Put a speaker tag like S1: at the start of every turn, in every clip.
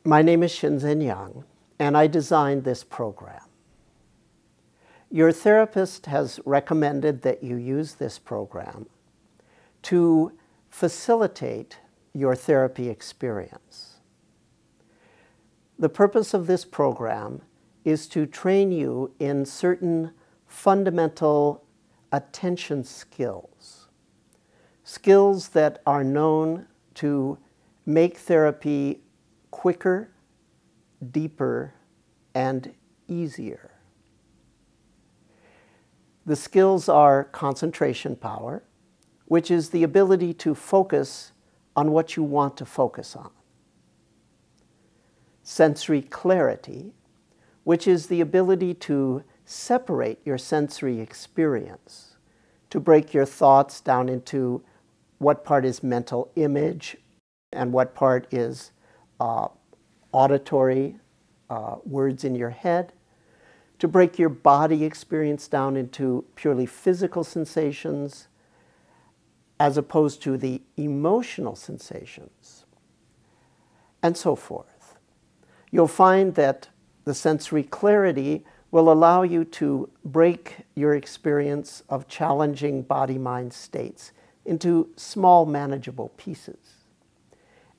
S1: My name is Shinzen Yang, and I designed this program. Your therapist has recommended that you use this program to facilitate your therapy experience. The purpose of this program is to train you in certain fundamental attention skills, skills that are known to make therapy quicker, deeper, and easier. The skills are concentration power, which is the ability to focus on what you want to focus on. Sensory clarity, which is the ability to separate your sensory experience, to break your thoughts down into what part is mental image and what part is auditory words in your head, to break your body experience down into purely physical sensations as opposed to the emotional sensations, and so forth. You'll find that the sensory clarity will allow you to break your experience of challenging body-mind states into small, manageable pieces.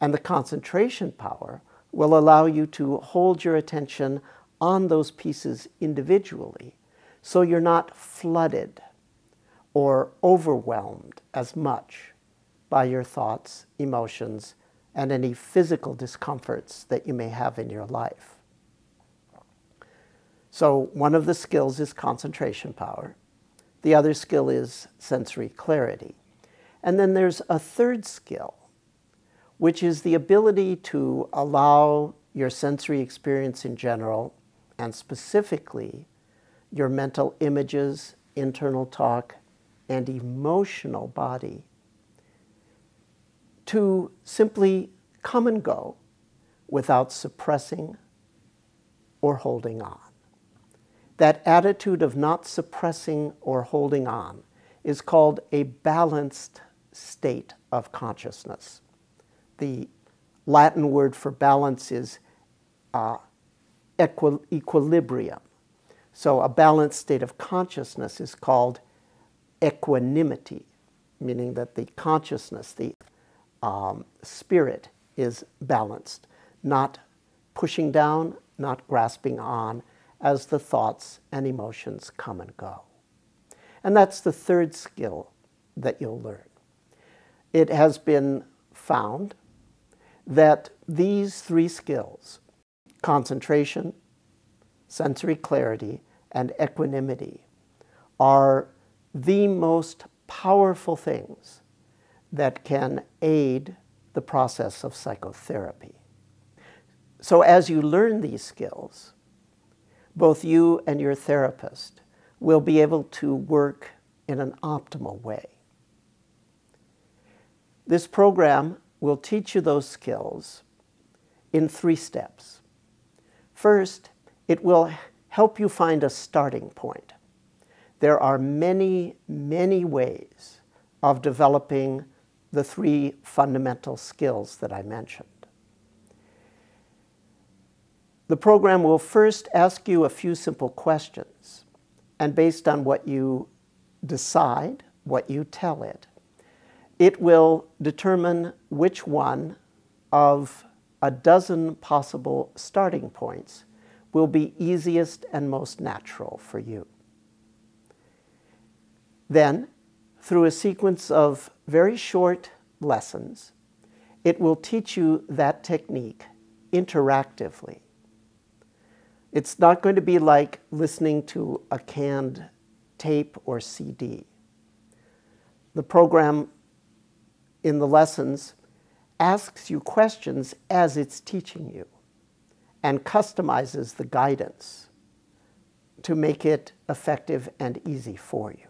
S1: And the concentration power will allow you to hold your attention on those pieces individually, so you're not flooded or overwhelmed as much by your thoughts, emotions, and any physical discomforts that you may have in your life. So one of the skills is concentration power. The other skill is sensory clarity. And then there's a third skill, which is the ability to allow your sensory experience in general, and specifically your mental images, internal talk, and emotional body, to simply come and go without suppressing or holding on. That attitude of not suppressing or holding on is called a balanced state of consciousness. The Latin word for balance is equilibrium. So a balanced state of consciousness is called equanimity, meaning that the consciousness, the spirit is balanced, not pushing down, not grasping on as the thoughts and emotions come and go. And that's the third skill that you'll learn. It has been found that these three skills, concentration, sensory clarity, and equanimity, are the most powerful things that can aid the process of psychotherapy. So as you learn these skills, both you and your therapist will be able to work in an optimal way. This program will teach you those skills in 3 steps. First, it will help you find a starting point. There are many, many ways of developing the 3 fundamental skills that I mentioned. The program will first ask you a few simple questions, and based on what you decide, what you tell it, it will determine which one of a dozen possible starting points will be easiest and most natural for you. Then, through a sequence of very short lessons, it will teach you that technique interactively. It's not going to be like listening to a canned tape or CD. The program in the lessons asks you questions as it's teaching you and customizes the guidance to make it effective and easy for you.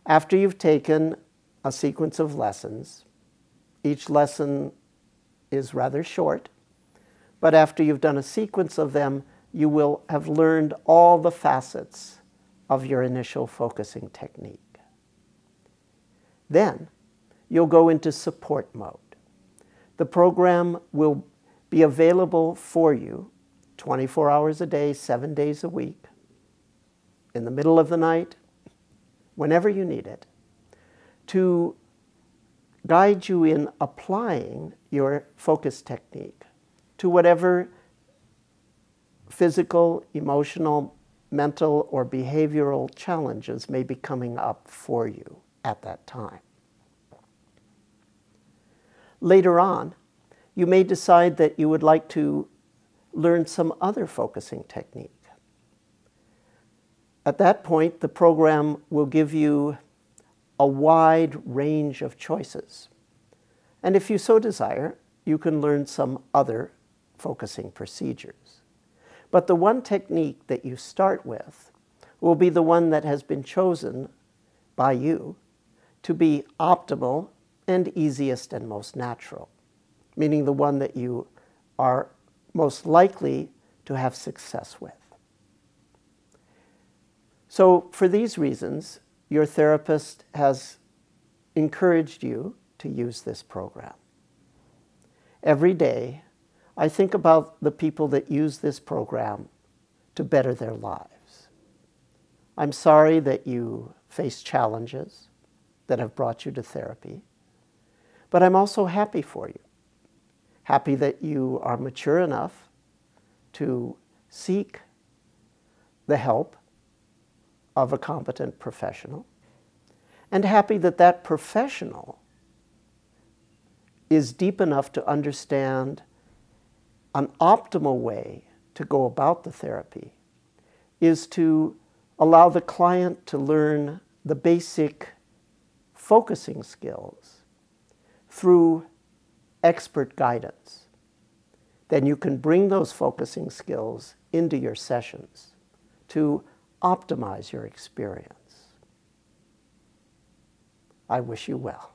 S1: After you've taken a sequence of lessons, each lesson is rather short, but after you've done a sequence of them, you will have learned all the facets of your initial focusing technique. Then you'll go into support mode. The program will be available for you 24 hours a day, 7 days a week, in the middle of the night, whenever you need it, to guide you in applying your focus technique to whatever physical, emotional, mental, or behavioral challenges may be coming up for you at that time. Later on, you may decide that you would like to learn some other focusing technique. At that point, the program will give you a wide range of choices. And if you so desire, you can learn some other focusing procedures. But the one technique that you start with will be the one that has been chosen by you to be optimal and easiest and most natural, meaning the one that you are most likely to have success with. So for these reasons, your therapist has encouraged you to use this program. Every day, I think about the people that use this program to better their lives. I'm sorry that you face challenges that have brought you to therapy, but I'm also happy for you. Happy that you are mature enough to seek the help of a competent professional, and happy that that professional is deep enough to understand an optimal way to go about the therapy is to allow the client to learn the basic focusing skills through expert guidance. Then you can bring those focusing skills into your sessions to optimize your experience. I wish you well.